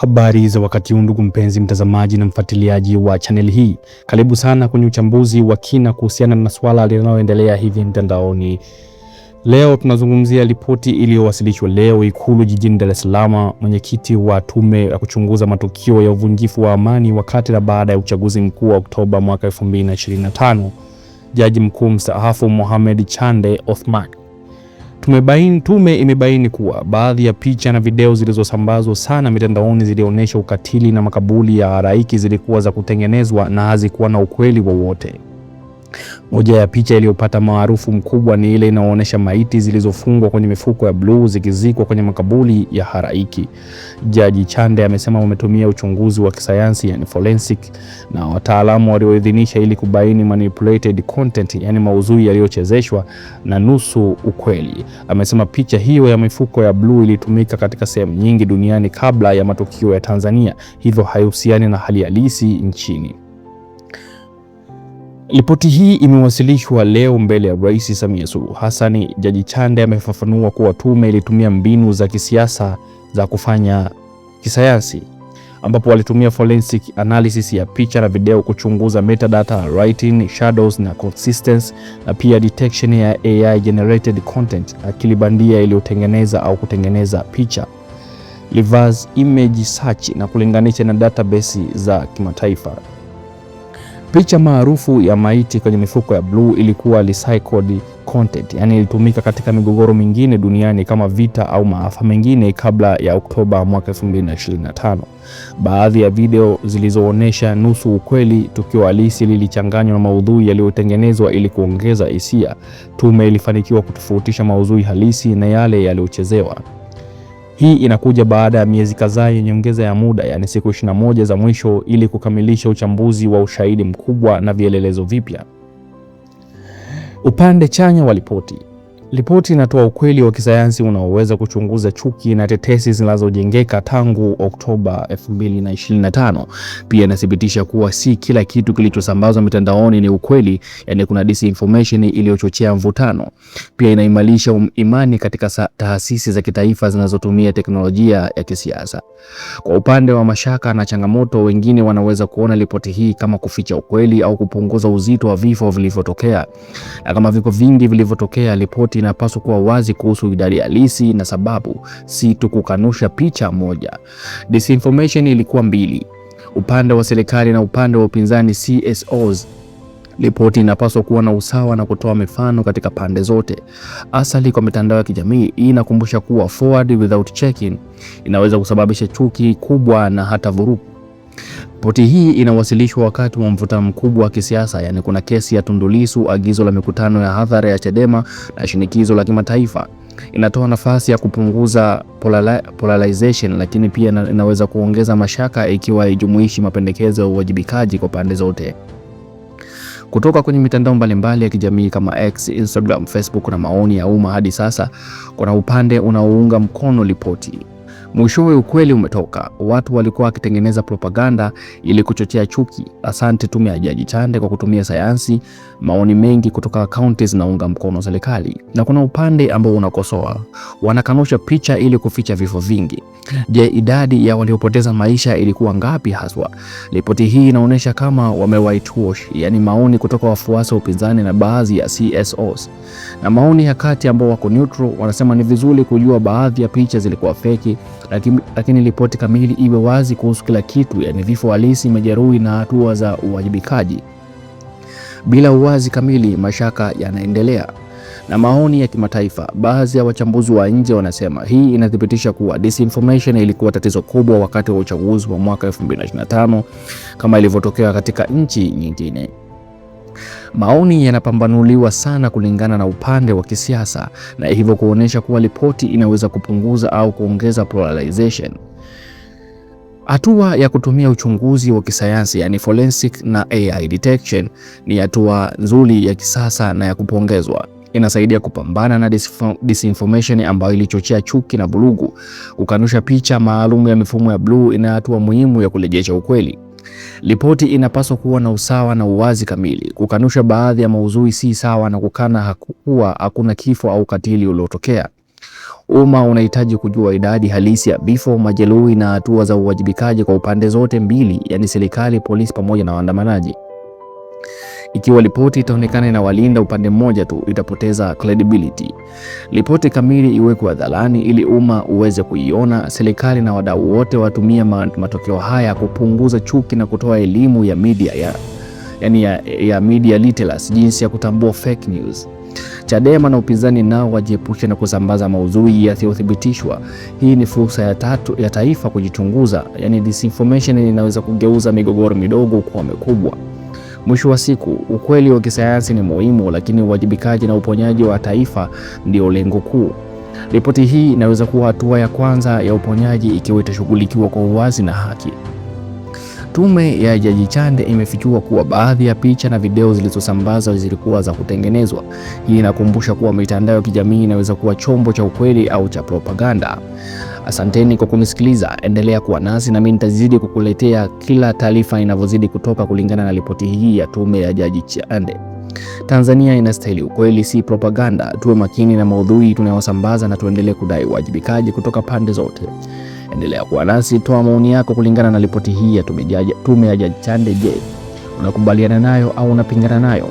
Habari za wakati huu ndugu mpenzi mtazamaji na mfuatiliaji wa channel hii. Karibu sana kwenye uchambuzi wa kina kuhusiana na swala linaloendelea hivi mtandaoni. Leo tunazungumzia ripoti iliyowasilishwa leo Ikulu jijini Dar es Salaam. Mwenyekiti wa tume ya kuchunguza matukio ya uvunjifu wa amani wakati na baada ya uchaguzi mkuu wa Oktoba mwaka 2025, Jaji Mkuu mstaafu Mohamed Chande Othman. Tume imebaini kuwa baadhi ya picha na video zilizosambazwa sana mitandaoni zilionyesha ukatili na makaburi ya halaiki zilikuwa za kutengenezwa na hazikuwa na ukweli wowote. Moja ya picha iliyopata maarufu mkubwa ni ile inaonyesha maiti zilizofungwa kwenye mifuko ya bluu zikizikwa kwenye makaburi ya halaiki. Jaji Chande amesema wametumia uchunguzi wa kisayansi yani forensic na wataalamu walioidhinisha ili kubaini manipulated content yani maudhui yaliyochezeshwa na nusu ukweli. Amesema picha hiyo ya mifuko ya bluu ilitumika katika sehemu nyingi duniani kabla ya matukio ya Tanzania, hivyo haihusiani na hali halisi nchini. Ripoti hii imewasilishwa leo mbele ya Rais Samia Suluhu Hassan. Jaji Chande amefafanua kuwa tume ilitumia mbinu za kisiasa za kufanya kisayansi, ambapo walitumia forensic analysis ya picha na video kuchunguza metadata, writing, shadows na consistency, na pia detection ya AI generated content, akili bandia iliyotengeneza au kutengeneza picha, reverse image search na kulinganisha na database za kimataifa. Picha maarufu ya maiti kwenye mifuko ya bluu ilikuwa recycled content, yani ilitumika katika migogoro mingine duniani kama vita au maafa mengine kabla ya Oktoba mwaka 2025. Baadhi ya video zilizoonyesha nusu ukweli, tukio halisi lilichanganywa na maudhui yaliyotengenezwa ili kuongeza hisia. Tume ilifanikiwa kutofautisha maudhui halisi na yale yaliyochezewa. Hii inakuja baada ya miezi kadhaa yenye nyongeza ya muda, yani siku 21 za mwisho ili kukamilisha uchambuzi wa ushahidi mkubwa na vielelezo vipya. Upande chanya wa ripoti. Ripoti inatoa ukweli wa kisayansi unaoweza kuchunguza chuki na tetesi zinazojengeka tangu Oktoba 2025. Pia inathibitisha kuwa si kila kitu kilichosambazwa mitandaoni ni ukweli, yani kuna disinformation iliyochochea mvutano. Pia inaimarisha imani katika taasisi za kitaifa zinazotumia teknolojia ya kisiasa. Kwa upande wa mashaka na changamoto, wengine wanaweza kuona ripoti hii kama kuficha ukweli au kupunguza uzito wa vifo vilivyotokea. Na kama vifo vingi vilivyotokea, ripoti inapaswa kuwa wazi kuhusu idadi halisi na sababu, si tu kukanusha picha moja. Disinformation ilikuwa mbili, upande wa serikali na upande wa upinzani CSOs. Ripoti inapaswa kuwa na usawa na kutoa mifano katika pande zote. Asali kwa mitandao ya kijamii, hii inakumbusha kuwa forward without checking inaweza kusababisha chuki kubwa na hata vurugu. Ripoti hii inawasilishwa wakati wa mvutano mkubwa wa kisiasa, yani kuna kesi ya Tundu Lissu, agizo la mikutano ya hadhara ya Chadema na shinikizo la kimataifa. Inatoa nafasi ya kupunguza polarization, lakini pia inaweza kuongeza mashaka ikiwa haijumuishi mapendekezo ya uwajibikaji kwa pande zote. Kutoka kwenye mitandao mbalimbali ya kijamii kama X, Instagram, Facebook na maoni ya umma hadi sasa, kuna upande unaounga mkono ripoti. Mwishowe ukweli umetoka. Watu walikuwa wakitengeneza propaganda ili kuchochea chuki. Asante tume ya Jaji Chande kwa kutumia sayansi. Maoni mengi kutoka akaunti zinaunga mkono serikali. Na kuna upande ambao unakosoa. Wanakanusha picha ili kuficha vifo vingi. Je, idadi ya waliopoteza maisha ilikuwa ngapi haswa? Ripoti hii inaonyesha kama whitewash, yani maoni kutoka wafuasi wa upinzani na baadhi ya CSOs. Na maoni ya kati ambao wako neutral wanasema ni vizuri kujua baadhi ya picha zilikuwa feki, lakini ripoti kamili iwe wazi kuhusu kila kitu, yani vifo halisi, majeruhi na hatua za uwajibikaji. Bila uwazi kamili, mashaka yanaendelea. Na maoni ya kimataifa, baadhi ya wachambuzi wa nje wanasema hii inathibitisha kuwa disinformation ilikuwa tatizo kubwa wakati wa uchaguzi wa mwaka 2025 kama ilivyotokea katika nchi nyingine. Maoni yanapambanuliwa sana kulingana na upande wa kisiasa, na hivyo kuonesha kuwa ripoti inaweza kupunguza au kuongeza polarization. Hatua ya kutumia uchunguzi wa kisayansi yani forensic na AI detection ni hatua nzuri ya kisasa na ya kupongezwa. Inasaidia kupambana na disinformation ambayo ilichochea chuki na vurugu. Kukanusha picha maalum ya mifumo ya bluu ina hatua muhimu ya kurejesha ukweli. Ripoti inapaswa kuwa na usawa na uwazi kamili. Kukanusha baadhi ya maudhui si sawa na kukana kuwa hakuna kifo au katili uliotokea. Umma unahitaji kujua idadi halisi ya vifo, majeruhi na hatua za uwajibikaji kwa upande zote mbili, yani serikali, polisi pamoja na waandamanaji. Ikiwa ripoti itaonekana inawalinda upande mmoja tu, itapoteza credibility. Ripoti kamili iwekwe hadharani ili umma uweze kuiona. Serikali na wadau wote watumia matokeo haya kupunguza chuki na kutoa elimu ya media ya media literacy, jinsi ya kutambua fake news. Chadema na upinzani nao wajiepushe na kusambaza maudhui yasiyothibitishwa. Hii ni fursa ya taifa kujichunguza, yani disinformation inaweza kugeuza migogoro midogo kuwa mikubwa. Mwisho wa siku, ukweli wa kisayansi ni muhimu, lakini uwajibikaji na uponyaji wa taifa ndio lengo kuu. Ripoti hii inaweza kuwa hatua ya kwanza ya uponyaji ikiwa itashughulikiwa kwa uwazi na haki. Tume ya Jaji Chande imefichua kuwa baadhi ya picha na video zilizosambazwa zilikuwa za kutengenezwa. Hii inakumbusha kuwa mitandao ya kijamii inaweza kuwa chombo cha ukweli au cha propaganda. Asanteni kwa kunisikiliza. Endelea kuwa nasi na mimi nitazidi kukuletea kila taarifa inavyozidi kutoka kulingana na ripoti hii ya Tume ya Jaji Chande. Tanzania inastahili ukweli, si propaganda. Tuwe makini na maudhui tunayosambaza na tuendelee kudai uwajibikaji kutoka pande zote. Endelea kuwa nasi, toa maoni yako kulingana na ripoti hii ya Tume ya Jaji Chande. Je, unakubaliana nayo au unapingana nayo?